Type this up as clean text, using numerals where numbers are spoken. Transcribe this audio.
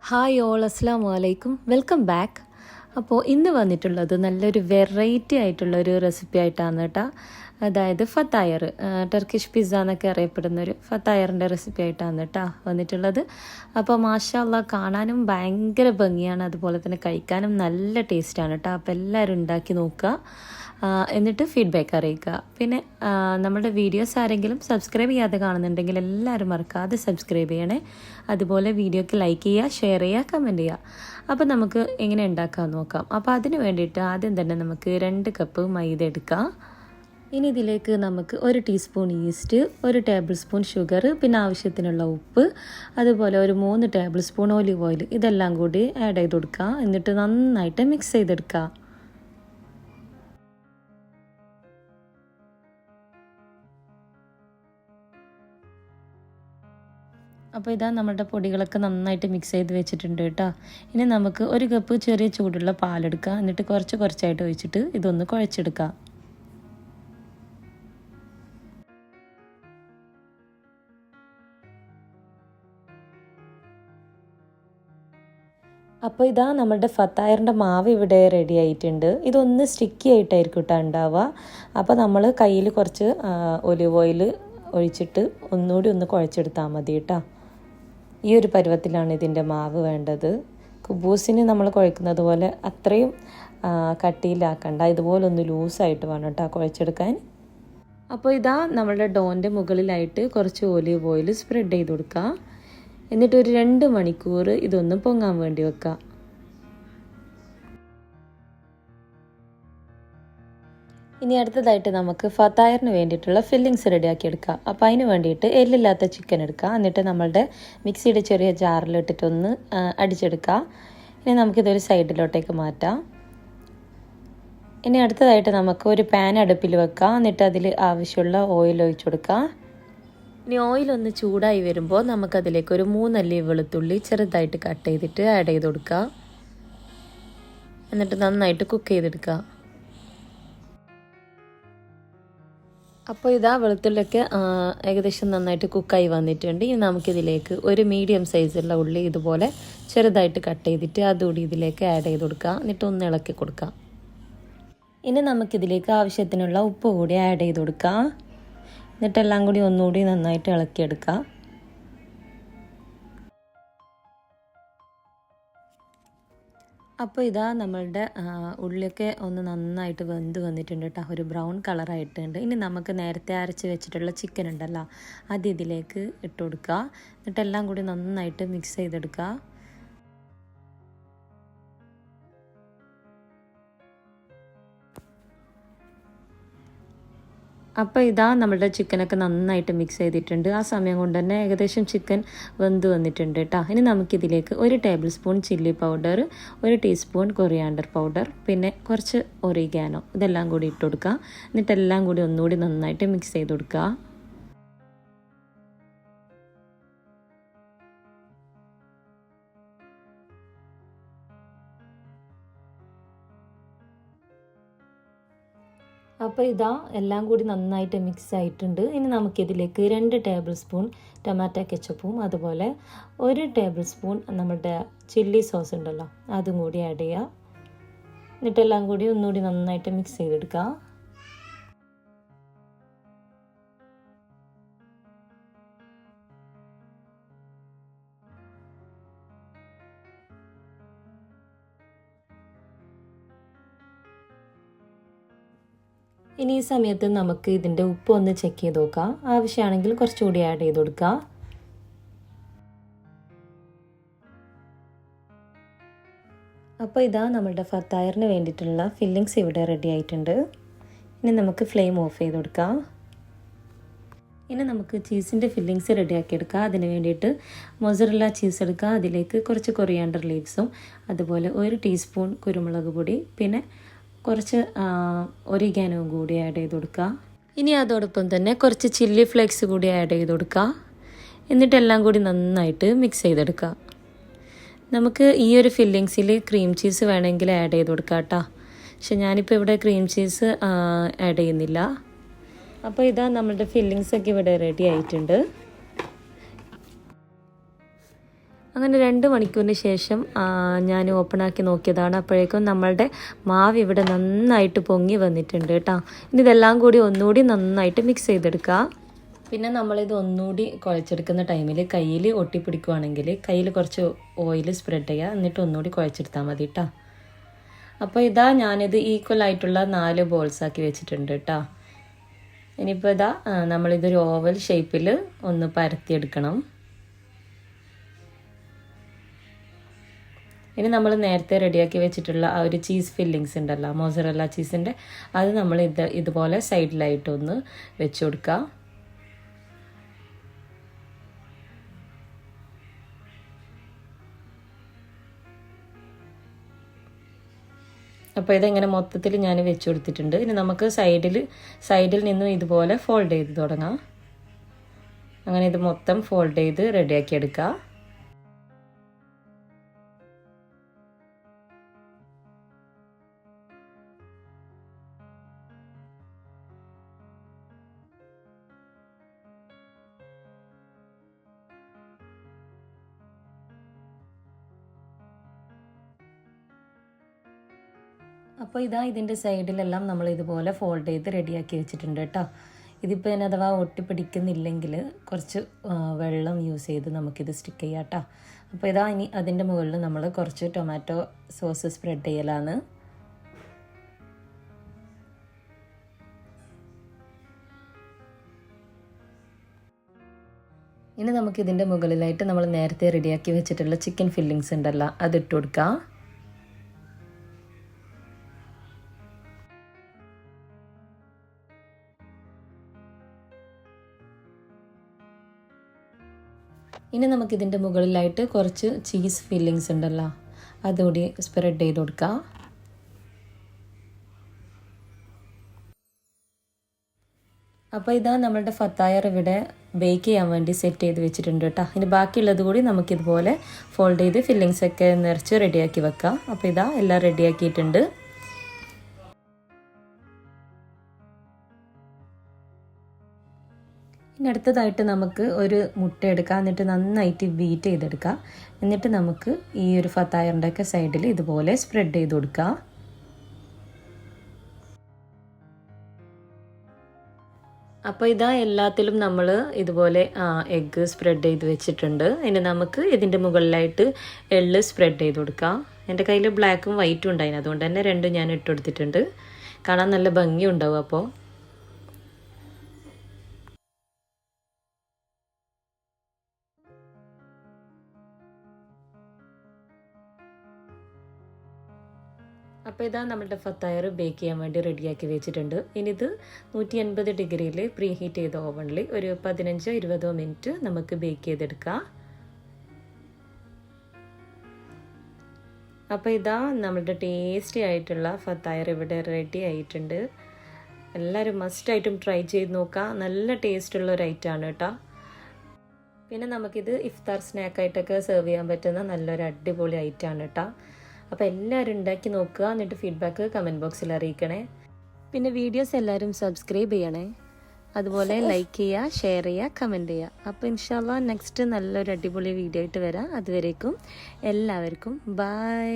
Hi all, അസ്സലാമു അലൈക്കും, welcome back. അപ്പോൾ ഇന്ന് വന്നിട്ടുള്ളത് നല്ലൊരു വെറൈറ്റി ആയിട്ടുള്ളൊരു റെസിപ്പി ആയിട്ടാണ് കേട്ടോ. അതായത് ഫത്തായർ, ടർക്കിഷ് പിസ്സ എന്നൊക്കെ അറിയപ്പെടുന്നൊരു ഫത്തായറിൻ്റെ റെസിപ്പി ആയിട്ടാണ് കേട്ടോ വന്നിട്ടുള്ളത്. അപ്പോൾ മാഷാ അല്ലാഹ് കാണാനും ഭയങ്കര ഭംഗിയാണ്, അതുപോലെ തന്നെ കഴിക്കാനും നല്ല ടേസ്റ്റാണ് കേട്ടോ. അപ്പോൾ എല്ലാവരും ഉണ്ടാക്കി നോക്കുക, എന്നിട്ട് ഫീഡ്ബാക്ക് അറിയിക്കുക. പിന്നെ നമ്മുടെ വീഡിയോസ് ആരെങ്കിലും സബ്സ്ക്രൈബ് ചെയ്യാതെ കാണുന്നുണ്ടെങ്കിൽ എല്ലാവരും മറക്കാതെ സബ്സ്ക്രൈബ് ചെയ്യണേ. അതുപോലെ വീഡിയോക്ക് ലൈക്ക് ചെയ്യുക, ഷെയർ ചെയ്യുക, കമൻറ്റ് ചെയ്യുക. അപ്പോൾ നമുക്ക് എങ്ങനെ ഉണ്ടാക്കാൻ നോക്കാം. അപ്പോൾ അതിന് വേണ്ടിയിട്ട് ആദ്യം തന്നെ നമുക്ക് 2 കപ്പ് മൈദ എടുക്കാം. ഇനി ഇതിലേക്ക് നമുക്ക് 1 teaspoon yeast, 1 table spoon sugar, പിന്നെ ആവശ്യത്തിനുള്ള ഉപ്പ്, അതുപോലെ ഒരു 3 ടേബിൾ സ്പൂൺ ഒലിവ് ഓയിൽ, ഇതെല്ലാം കൂടി ആഡ് ചെയ്ത് കൊടുക്കുക. എന്നിട്ട് നന്നായിട്ട് മിക്സ് ചെയ്തെടുക്കുക. അപ്പോൾ ഇതാ നമ്മുടെ പൊടികളൊക്കെ നന്നായിട്ട് മിക്സ് ചെയ്ത് വെച്ചിട്ടുണ്ട് കേട്ടോ. ഇനി നമുക്ക് 1 കപ്പ് ചെറിയ ചൂടുള്ള പാലെടുക്കുക. എന്നിട്ട് കുറച്ചായിട്ട് ഒഴിച്ചിട്ട് ഇതൊന്ന് കുഴച്ചെടുക്കുക. അപ്പോൾ ഇതാ നമ്മുടെ ഫത്തായറിൻ്റെ മാവ് ഇവിടെ റെഡി ആയിട്ടുണ്ട്. ഇതൊന്ന് സ്റ്റിക്കി ആയിട്ടായിരിക്കും കേട്ടോ ഉണ്ടാവുക. അപ്പോൾ നമ്മൾ കയ്യിൽ കുറച്ച് ഒലിവ് ഓയിൽ ഒഴിച്ചിട്ട് ഒന്നുകൂടി ഒന്ന് കുഴച്ചെടുത്താൽ മതി കേട്ടോ. ഈ ഒരു പരുവത്തിലാണ് ഇതിൻ്റെ മാവ് വേണ്ടത്. കുബൂസിന് നമ്മൾ കുഴക്കുന്നത് പോലെ അത്രയും കട്ടിയിലാക്കണ്ട, ഇതുപോലെ ഒന്ന് ലൂസായിട്ട് വേണം കേട്ടോ കുഴച്ചെടുക്കാൻ. അപ്പോൾ ഇതാ നമ്മളുടെ ഡോൻ്റെ മുകളിലായിട്ട് കുറച്ച് ഒലിവ് ഓയിൽ സ്പ്രെഡ് ചെയ്ത് കൊടുക്കുക. എന്നിട്ട് ഒരു 2 മണിക്കൂർ ഇതൊന്ന് പൊങ്ങാൻ വേണ്ടി വെക്കുക. ഇനി അടുത്തതായിട്ട് നമുക്ക് ഫത്തായറിന് വേണ്ടിയിട്ടുള്ള ഫില്ലിങ്സ് റെഡിയാക്കി എടുക്കാം. അപ്പോൾ അതിന് വേണ്ടിയിട്ട് എല്ലില്ലാത്ത ചിക്കൻ എടുക്കുക. എന്നിട്ട് നമ്മളുടെ മിക്സിയുടെ ചെറിയ ജാറിലിട്ടിട്ടൊന്ന് അടിച്ചെടുക്കുക. ഇനി നമുക്കിതൊരു സൈഡിലോട്ടേക്ക് മാറ്റാം. ഇനി അടുത്തതായിട്ട് നമുക്ക് ഒരു പാൻ അടുപ്പിൽ വെക്കാം. എന്നിട്ട് അതിൽ ആവശ്യമുള്ള ഓയിൽ ഒഴിച്ചു കൊടുക്കുക. ഇനി ഓയിലൊന്ന് ചൂടായി വരുമ്പോൾ നമുക്കതിലേക്ക് ഒരു 3 അല്ലി വെളുത്തുള്ളി ചെറുതായിട്ട് കട്ട് ചെയ്തിട്ട് ആഡ് ചെയ്ത് കൊടുക്കുക. എന്നിട്ട് നന്നായിട്ട് കുക്ക് ചെയ്തെടുക്കുക. അപ്പോൾ ഇതാ വെളുത്തുള്ളിയൊക്കെ ഏകദേശം നന്നായിട്ട് കുക്കായി വന്നിട്ടുണ്ട്. ഇനി നമുക്കിതിലേക്ക് ഒരു മീഡിയം സൈസുള്ള ഉള്ളി ഇതുപോലെ ചെറുതായിട്ട് കട്ട് ചെയ്തിട്ട് അതുകൂടി ഇതിലേക്ക് ആഡ് ചെയ്ത് കൊടുക്കുക. എന്നിട്ട് ഒന്ന് ഇളക്കി കൊടുക്കുക. ഇനി നമുക്കിതിലേക്ക് ആവശ്യത്തിനുള്ള ഉപ്പ് കൂടി ആഡ് ചെയ്ത് കൊടുക്കുക. എന്നിട്ടെല്ലാം കൂടി ഒന്നുകൂടി നന്നായിട്ട് ഇളക്കിയെടുക്കുക. അപ്പോൾ ഇതാ നമ്മളുടെ ഉള്ളിയൊക്കെ ഒന്ന് നന്നായിട്ട് വെന്ത് വന്നിട്ടുണ്ട് കേട്ടോ. ഒരു ബ്രൗൺ കളറായിട്ടുണ്ട്. ഇനി നമുക്ക് നേരത്തെ അരച്ച് വെച്ചിട്ടുള്ള ചിക്കൻ ഉണ്ടല്ലോ, അത് ഇതിലേക്ക് ഇട്ട് കൊടുക്കുക. എന്നിട്ടെല്ലാം കൂടി നന്നായിട്ട് മിക്സ് ചെയ്തെടുക്കുക. അപ്പോൾ ഇതാ നമ്മുടെ ചിക്കനൊക്കെ നന്നായിട്ട് മിക്സ് ചെയ്തിട്ടുണ്ട്. ആ സമയം കൊണ്ട് തന്നെ ഏകദേശം ചിക്കൻ വെന്ത് വന്നിട്ടുണ്ട് കേട്ടോ. ഇനി നമുക്കിതിലേക്ക് 1 table spoon chilli powder, 1 teaspoon coriander powder, പിന്നെ കുറച്ച് ഒറിഗാനോ, ഇതെല്ലാം കൂടി ഇട്ട് കൊടുക്കുക. എന്നിട്ടെല്ലാം കൂടി ഒന്നുകൂടി നന്നായിട്ട് മിക്സ് ചെയ്ത് കൊടുക്കുക. അപ്പോൾ ഇതാ എല്ലാം കൂടി നന്നായിട്ട് മിക്സ് ആയിട്ടുണ്ട്. ഇനി നമുക്കിതിലേക്ക് 2 ടേബിൾ സ്പൂൺ ടൊമാറ്റോ കെച്ചപ്പും അതുപോലെ 1 ടേബിൾ സ്പൂൺ നമ്മുടെ ചില്ലി സോസ് ഉണ്ടല്ലോ, അതും കൂടി ആഡ് ചെയ്യുക. എന്നിട്ടെല്ലാം കൂടി ഒന്നുകൂടി നന്നായിട്ട് മിക്സ് ചെയ്തെടുക്കുക. ഇനി ഈ സമയത്ത് നമുക്ക് ഇതിൻ്റെ ഉപ്പ് ഒന്ന് ചെക്ക് ചെയ്ത് നോക്കാം. ആവശ്യമാണെങ്കിൽ കുറച്ചുകൂടി ആഡ് ചെയ്ത് കൊടുക്കുക. അപ്പോൾ ഇതാ നമ്മുടെ ഫത്തായറിന് വേണ്ടിയിട്ടുള്ള ഫില്ലിങ്സ് ഇവിടെ റെഡി ആയിട്ടുണ്ട്. ഇനി നമുക്ക് ഫ്ലെയിം ഓഫ് ചെയ്ത് കൊടുക്കാം. ഇനി നമുക്ക് ചീസിൻ്റെ ഫില്ലിങ്സ് റെഡിയാക്കി എടുക്കുക. അതിന് വേണ്ടിയിട്ട് മൊസറല്ല ചീസ് എടുക്കുക. അതിലേക്ക് കുറച്ച് കൊറിയാണ്ടർ ലീവ്സും അതുപോലെ 1 ടീസ്പൂൺ കുരുമുളക് പൊടി, പിന്നെ കുറച്ച് ഒറിഗാനോവും കൂടി ആഡ് ചെയ്ത് കൊടുക്കുക. ഇനി അതോടൊപ്പം തന്നെ കുറച്ച് ചില്ലി ഫ്ലേക്സ് കൂടി ആഡ് ചെയ്ത് കൊടുക്കുക. എന്നിട്ടെല്ലാം കൂടി നന്നായിട്ട് മിക്സ് ചെയ്തെടുക്കുക. നമുക്ക് ഈ ഒരു ഫില്ലിങ്സിൽ ക്രീം ചീസ് വേണമെങ്കിൽ ആഡ് ചെയ്ത് കൊടുക്കാം കേട്ടോ. പക്ഷെ ഞാനിപ്പോൾ ഇവിടെ ക്രീം ചീസ് ആഡ് ചെയ്യുന്നില്ല. അപ്പോൾ ഇതാ നമ്മളുടെ ഫില്ലിങ്സൊക്കെ ഇവിടെ റെഡി ആയിട്ടുണ്ട്. അങ്ങനെ 2 മണിക്കൂറിന് ശേഷം ഞാൻ ഓപ്പണാക്കി നോക്കിയതാണ്. അപ്പോഴേക്കും നമ്മളുടെ മാവ് ഇവിടെ നന്നായിട്ട് പൊങ്ങി വന്നിട്ടുണ്ട് കേട്ടോ. ഇനി ഇതെല്ലാം കൂടി ഒന്നുകൂടി നന്നായിട്ട് മിക്സ് ചെയ്തെടുക്കുക. പിന്നെ നമ്മളിത് ഒന്നുകൂടി കുഴച്ചെടുക്കുന്ന ടൈമിൽ കയ്യിൽ ഒട്ടിപ്പിടിക്കുകയാണെങ്കിൽ കയ്യിൽ കുറച്ച് ഓയിൽ സ്പ്രെഡ് ചെയ്യുക, എന്നിട്ട് ഒന്നുകൂടി കുഴച്ചെടുത്താൽ മതി കേട്ടോ. അപ്പോൾ ഇതാ ഞാനിത് ഈക്വൽ ആയിട്ടുള്ള 4 ബോൾസ് ആക്കി വെച്ചിട്ടുണ്ട് കേട്ടോ. ഇനിയിപ്പോൾ ഇതാ നമ്മളിതൊരു ഓവൽ ഷേപ്പിൽ ഒന്ന് പരത്തിയെടുക്കണം. ഇനി നമ്മൾ നേരത്തെ റെഡിയാക്കി വെച്ചിട്ടുള്ള ആ ഒരു ചീസ് ഫില്ലിങ്സ് ഉണ്ടല്ലോ, മോസറല്ല ചീസിൻ്റെ, അത് നമ്മൾ ഇതുപോലെ സൈഡിലായിട്ടൊന്ന് വെച്ച് കൊടുക്കുക. അപ്പോൾ ഇതെങ്ങനെ മൊത്തത്തിൽ ഞാൻ വെച്ച് കൊടുത്തിട്ടുണ്ട്. ഇനി നമുക്ക് സൈഡിൽ നിന്നും ഇതുപോലെ ഫോൾഡ് ചെയ്ത് തുടങ്ങാം. അങ്ങനെ ഇത് മൊത്തം ഫോൾഡ് ചെയ്ത് റെഡിയാക്കി എടുക്കുക. അപ്പോൾ ഇതാ ഇതിൻ്റെ സൈഡിലെല്ലാം നമ്മൾ ഇതുപോലെ ഫോൾഡ് ചെയ്ത് റെഡിയാക്കി വെച്ചിട്ടുണ്ട് കേട്ടോ. ഇതിപ്പോൾ ഞാൻ അഥവാ ഒട്ടിപ്പിടിക്കുന്നില്ലെങ്കിൽ കുറച്ച് വെള്ളം യൂസ് ചെയ്ത് നമുക്കിത് സ്റ്റിക്ക് ചെയ്യാം കേട്ടോ. അപ്പോൾ ഇതാ ഇനി അതിൻ്റെ മുകളിൽ നമ്മൾ കുറച്ച് ടൊമാറ്റോ സോസ് സ്പ്രെഡ് ചെയ്യലാണ്. ഇനി നമുക്കിതിൻ്റെ മുകളിലായിട്ട് നമ്മൾ നേരത്തെ റെഡിയാക്കി വെച്ചിട്ടുള്ള ചിക്കൻ ഫില്ലിങ്സ് ഉണ്ടല്ലോ, അതിട്ട് കൊടുക്കാം. ഇനി നമുക്കിതിൻ്റെ മുകളിലായിട്ട് കുറച്ച് ചീസ് ഫില്ലിങ്സ് ഉണ്ടല്ലോ, അതുകൂടി സ്പ്രെഡ് ചെയ്ത് കൊടുക്കാം. അപ്പോൾ ഇതാ നമ്മളുടെ ഫത്തായർ ഇവിടെ ബേക്ക് ചെയ്യാൻ വേണ്ടി സെറ്റ് ചെയ്ത് വെച്ചിട്ടുണ്ട് കേട്ടോ. ഇനി ബാക്കിയുള്ളത് കൂടി നമുക്കിതുപോലെ ഫോൾഡ് ചെയ്ത് ഫില്ലിങ്സ് ഒക്കെ നിറച്ച് റെഡിയാക്കി വെക്കാം. അപ്പോൾ ഇതാ എല്ലാം റെഡിയാക്കിയിട്ടുണ്ട്. ഇനി അടുത്തതായിട്ട് നമുക്ക് ഒരു മുട്ട എടുക്കാം, എന്നിട്ട് നന്നായിട്ട് ബീറ്റ് ചെയ്തെടുക്കാം. എന്നിട്ട് നമുക്ക് ഈ ഒരു ഫത്തായറിൻ്റെ ഒക്കെ സൈഡിൽ ഇതുപോലെ സ്പ്രെഡ് ചെയ്ത് കൊടുക്കാം. അപ്പോൾ ഇതാ എല്ലാത്തിലും നമ്മൾ ഇതുപോലെ എഗ്ഗ് സ്പ്രെഡ് ചെയ്ത് വെച്ചിട്ടുണ്ട്. ഇനി നമുക്ക് ഇതിൻ്റെ മുകളിലായിട്ട് എള്ള് സ്പ്രെഡ് ചെയ്ത് കൊടുക്കാം. എൻ്റെ കയ്യിൽ ബ്ലാക്കും വൈറ്റും ഉണ്ടായിരുന്നു, അതുകൊണ്ട് തന്നെ രണ്ടും ഞാൻ ഇട്ട് കൊടുത്തിട്ടുണ്ട്. കാണാൻ നല്ല ഭംഗിയുണ്ടാവും. അപ്പോൾ ഇതാ നമ്മുടെ ഫത്തായർ ബേക്ക് ചെയ്യാൻ വേണ്ടി റെഡിയാക്കി വെച്ചിട്ടുണ്ട്. ഇനി ഇത് 180 ഡിഗ്രിയിൽ പ്രീ ഹീറ്റ് ചെയ്ത ഓവനിൽ ഒരു 15-20 മിനിറ്റ് നമുക്ക് ബേക്ക് ചെയ്തെടുക്കാം. അപ്പോൾ ഇതാ നമ്മുടെ ടേസ്റ്റി ആയിട്ടുള്ള ഫത്തായർ ഇവിടെ റെഡി ആയിട്ടുണ്ട്. എല്ലാവരും മസ്റ്റായിട്ടും ട്രൈ ചെയ്ത് നോക്കാം. നല്ല ടേസ്റ്റുള്ള ഒരു ഐറ്റമാണ് കേട്ടോ. പിന്നെ നമുക്കിത് ഇഫ്താർ സ്നാക്കായിട്ടൊക്കെ സെർവ് ചെയ്യാൻ പറ്റുന്ന നല്ലൊരു അടിപൊളി ഐറ്റമാണ് കേട്ടോ. അപ്പോൾ എല്ലാവരും ഉണ്ടാക്കി നോക്കുക, എന്നിട്ട് ഫീഡ്ബാക്ക് കമൻറ്റ് ബോക്സിൽ അറിയിക്കണേ. പിന്നെ വീഡിയോസ് എല്ലാവരും സബ്സ്ക്രൈബ് ചെയ്യണേ, അതുപോലെ ലൈക്ക് ചെയ്യുക, ഷെയർ ചെയ്യുക, കമൻറ്റ് ചെയ്യുക. അപ്പോൾ ഇൻഷാല്ലാ നെക്സ്റ്റ് നല്ലൊരു അടിപൊളി വീഡിയോ ആയിട്ട് വരാം. അതുവരേക്കും എല്ലാവർക്കും ബൈ.